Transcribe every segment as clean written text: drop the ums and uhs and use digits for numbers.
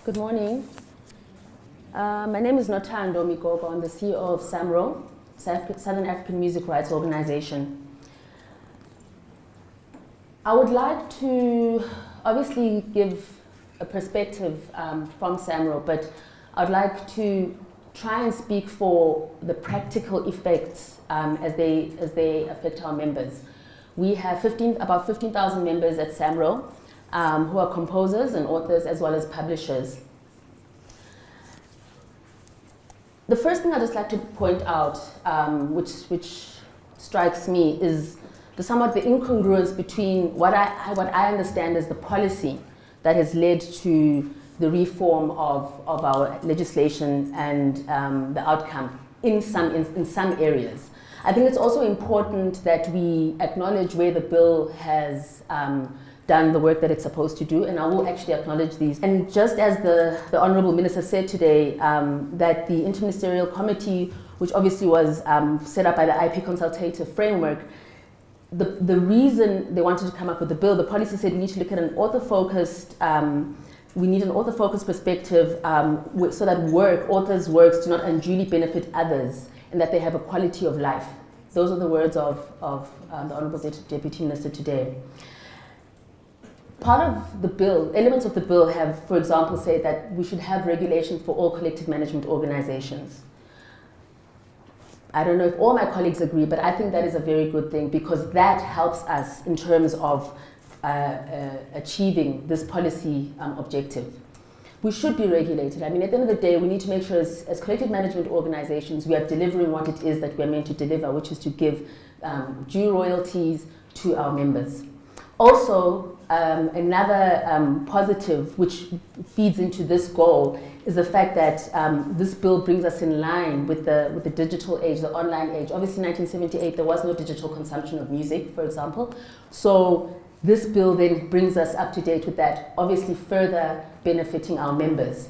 Good morning. My name is Nothando Migogo. I'm the CEO of SAMRO, Southern African Music Rights Organization. I would like to obviously give a perspective from SAMRO, but I'd like to try and speak for the practical effects as they affect our members. We have about 15,000 members at SAMRO who are composers and authors as well as publishers. The first thing I'd just like to point out, which strikes me, is somewhat the incongruence between what I understand as the policy that has led to the reform of our legislation and the outcome in some areas. I think it's also important that we acknowledge where the bill has done the work that it's supposed to do, and I will actually acknowledge these. And just as the Honourable Minister said today, that the Interministerial Committee, which obviously was set up by the IP Consultative Framework, the reason they wanted to come up with the bill, the policy said we need to look at an author-focused, we need an author-focused perspective so that authors' works do not unduly benefit others and that they have a quality of life. Those are the words of the Honourable Deputy Minister today. Part of the bill, elements of the bill have, for example, said that we should have regulation for all collective management organizations. I don't know if all my colleagues agree, but I think that is a very good thing because that helps us in terms of achieving this policy objective. We should be regulated. I mean, at the end of the day, we need to make sure as collective management organizations, we are delivering what it is that we're meant to deliver, which is to give due royalties to our members. Also, another positive which feeds into this goal is the fact that this bill brings us in line with the digital age, the online age. Obviously, in 1978, there was no digital consumption of music, for example. So this bill then brings us up to date with that, obviously further benefiting our members.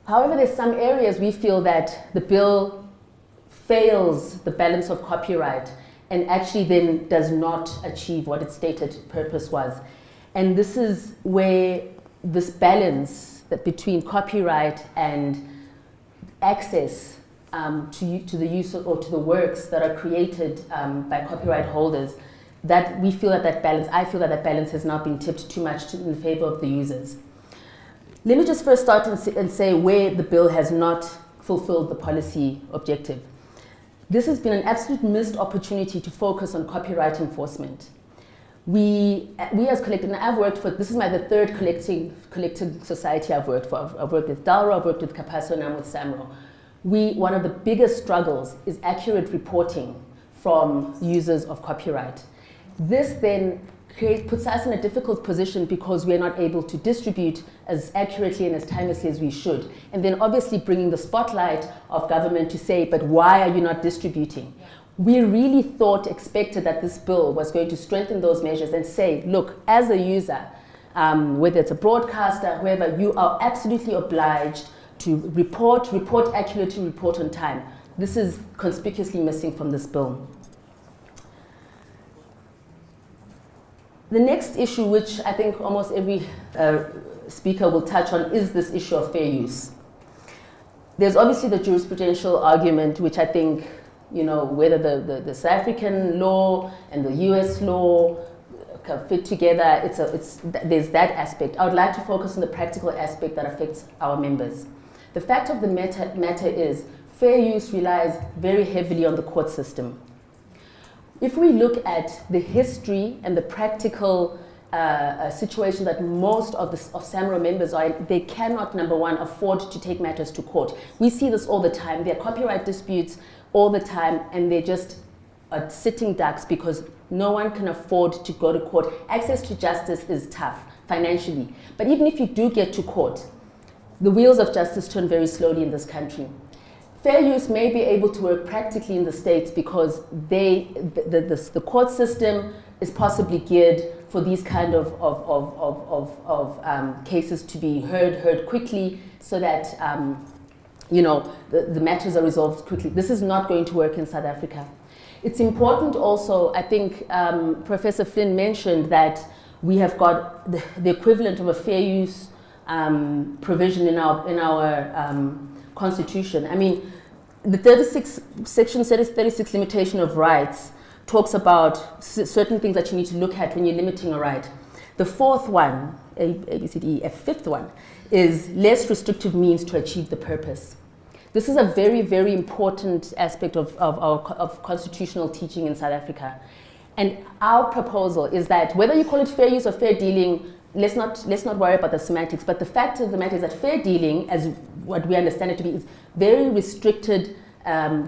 However, there's some areas we feel that the bill fails the balance of copyright and actually then does not achieve what its stated purpose was. And this is where this balance between copyright and access to the use of, or to the works that are created by copyright holders, that we feel that balance, I feel that balance has not been tipped too much in favor of the users. Let me just first start and say where the bill has not fulfilled the policy objective. This has been an absolute missed opportunity to focus on copyright enforcement. We as collective, and I've worked for, this is the third collective society I've worked for. I've worked with DALRO, I've worked with Capasso, and I'm with SAMRO. One of the biggest struggles is accurate reporting from users of copyright. This then puts us in a difficult position because we're not able to distribute as accurately and as timelessly as we should. And then obviously bringing the spotlight of government to say, but why are you not distributing? We really expected that this bill was going to strengthen those measures and say, look, as a user, whether it's a broadcaster, whoever, you are absolutely obliged to report accurately, report on time. This is conspicuously missing from this bill. The next issue, which I think almost every speaker will touch on, is this issue of fair use. There's obviously the jurisprudential argument, which I think, whether the South African law and the US law fit together, there's that aspect. I would like to focus on the practical aspect that affects our members. The fact of the matter is, fair use relies very heavily on the court system. If we look at the history and the practical situation that most of SAMRO members are in, they cannot, number one, afford to take matters to court. We see this all the time. There are copyright disputes all the time, and they're just sitting ducks because no one can afford to go to court. Access to justice is tough financially. But even if you do get to court, the wheels of justice turn very slowly in this country. Fair use may be able to work practically in the States because the court system is possibly geared for these kind of cases to be heard quickly so that the matters are resolved quickly. This is not going to work in South Africa. It's important also, I think Professor Flynn mentioned that we have got the equivalent of a fair use provision in our constitution. I mean, the section 36 limitation of rights talks about certain things that you need to look at when you're limiting a right. The fourth one, A, B, C, D, E, F, fifth one, is less restrictive means to achieve the purpose. This is a very, very important aspect of constitutional teaching in South Africa. And our proposal is that whether you call it fair use or fair dealing, let's not worry about the semantics, but the fact of the matter is that fair dealing, as what we understand it to be, is very restricted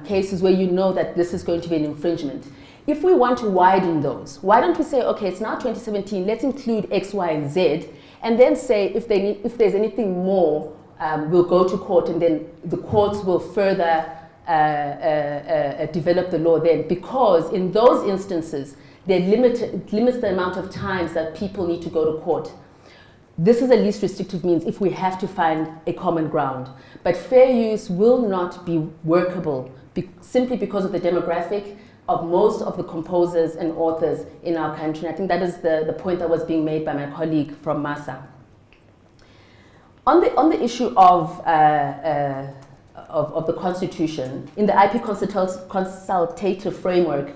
cases where you know that this is going to be an infringement. If we want to widen those, why don't we say, okay, it's now 2017, let's include X, Y, and Z, and then say if there's anything more, we'll go to court, and then the courts will further develop the law then, because in those instances, it limits the amount of times that people need to go to court. This is a least restrictive means if we have to find a common ground. But fair use will not be workable simply because of the demographic of most of the composers and authors in our country. And I think that is the point that was being made by my colleague from MASA. On the issue of the Constitution, in the IP consultative framework,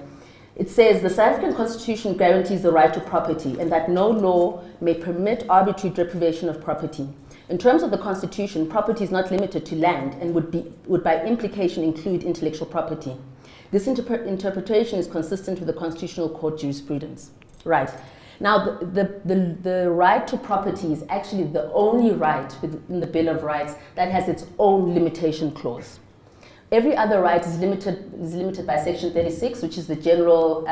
it says the South African Constitution guarantees the right to property and that no law may permit arbitrary deprivation of property. In terms of the Constitution, property is not limited to land and would by implication include intellectual property. This interpretation is consistent with the Constitutional Court jurisprudence. Right. Now, the right to property is actually the only right within the Bill of Rights that has its own limitation clause. Every other right is limited by Section 36, which is the general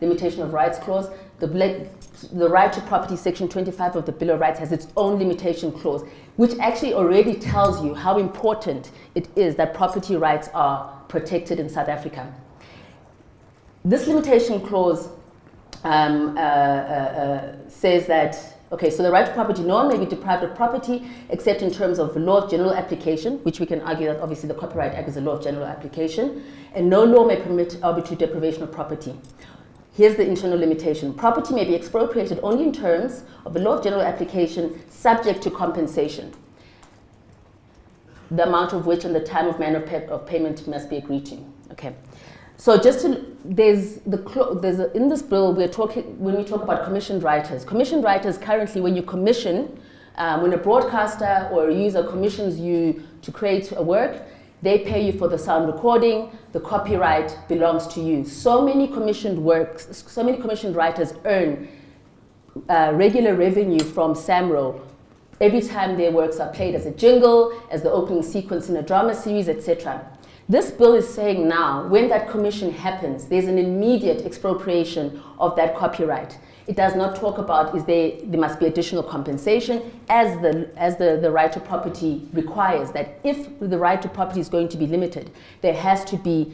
limitation of rights clause. The right to property, Section 25 of the Bill of Rights, has its own limitation clause, which actually already tells you how important it is that property rights are protected in South Africa. This limitation clause says that, okay, so the right to property, no one may be deprived of property except in terms of law of general application, which we can argue that obviously the Copyright Act is a law of general application, and no law may permit arbitrary deprivation of property. Here's the internal limitation. Property may be expropriated only in terms of the law of general application subject to compensation, the amount of which and the time of manner of payment must be agreed to. Okay. So just to, in this bill, when we talk about commissioned writers currently, when you commission, when a broadcaster or a user commissions you to create a work, they pay you for the sound recording, the copyright belongs to you. So many commissioned writers earn regular revenue from SAMRO every time their works are played as a jingle, as the opening sequence in a drama series, etc. This bill is saying now, when that commission happens, there's an immediate expropriation of that copyright. It does not talk about there must be additional compensation, as the right to property requires, that if the right to property is going to be limited, there has to be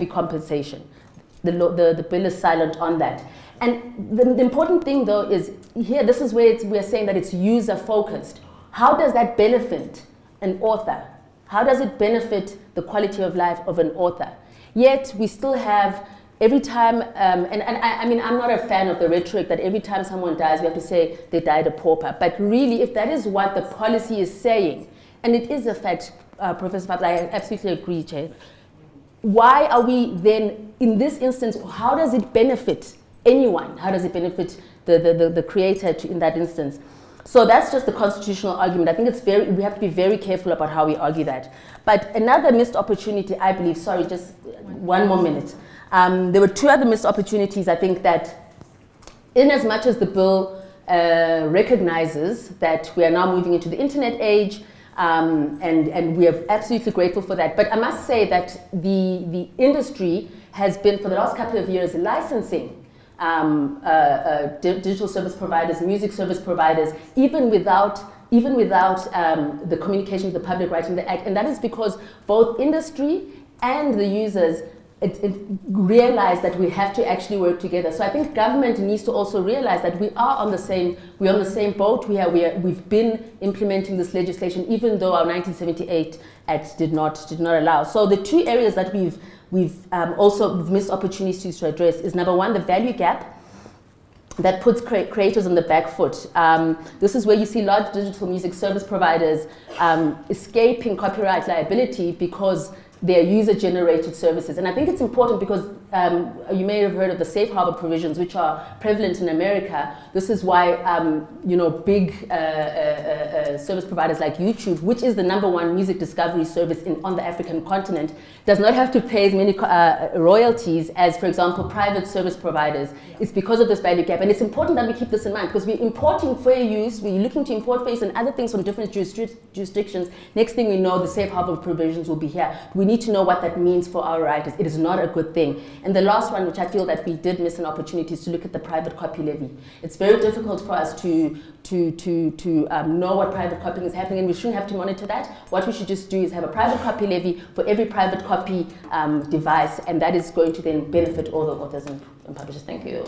compensation. The bill is silent on that. And the important thing, though, is here, this is where we're saying that it's user-focused. How does that benefit an author? How does it benefit the quality of life of an author? Yet we still have, every time, I mean, I'm not a fan of the rhetoric that every time someone dies, we have to say they died a pauper. But really, if that is what the policy is saying, and it is a fact, Professor Fabs, I absolutely agree, Chair. Why are we then, in this instance, how does it benefit anyone? How does it benefit the creator in that instance? So that's just the constitutional argument. I think we have to be very careful about how we argue that. But another missed opportunity, I believe, sorry, just one more minute. There were two other missed opportunities, I think, that in as much as the bill recognizes that we are now moving into the internet age, and we are absolutely grateful for that. But I must say that the industry has been, for the last couple of years, licensing digital service providers, music service providers, even without the communication with the public writing the act. And that is because both industry and the users realize that we have to actually work together. So I think government needs to also realize that we're on the same boat. We've been implementing this legislation, even though our 1978 Act did not allow. So the two areas that we've also missed opportunities to address is, number one, the value gap. that puts creators on the back foot. This is where you see large digital music service providers escaping copyright liability because they're user-generated services. And I think it's important because you may have heard of the safe harbor provisions, which are prevalent in America. This is why big service providers like YouTube, which is the #1 music discovery service on the African continent, does not have to pay as many royalties as, for example, private service providers. It's because of this value gap. And it's important that we keep this in mind, because we're importing fair use, we're looking to import fair use and other things from different jurisdictions. Next thing we know, the safe harbor provisions will be here. We need to know what that means for our writers. It is not a good thing. And the last one, which I feel that we did miss an opportunity, is to look at the private copy levy. It's very difficult for us to know what private copying is happening, and we shouldn't have to monitor that. What we should just do is have a private copy levy for every private copy device, and that is going to then benefit all the authors and publishers. Thank you.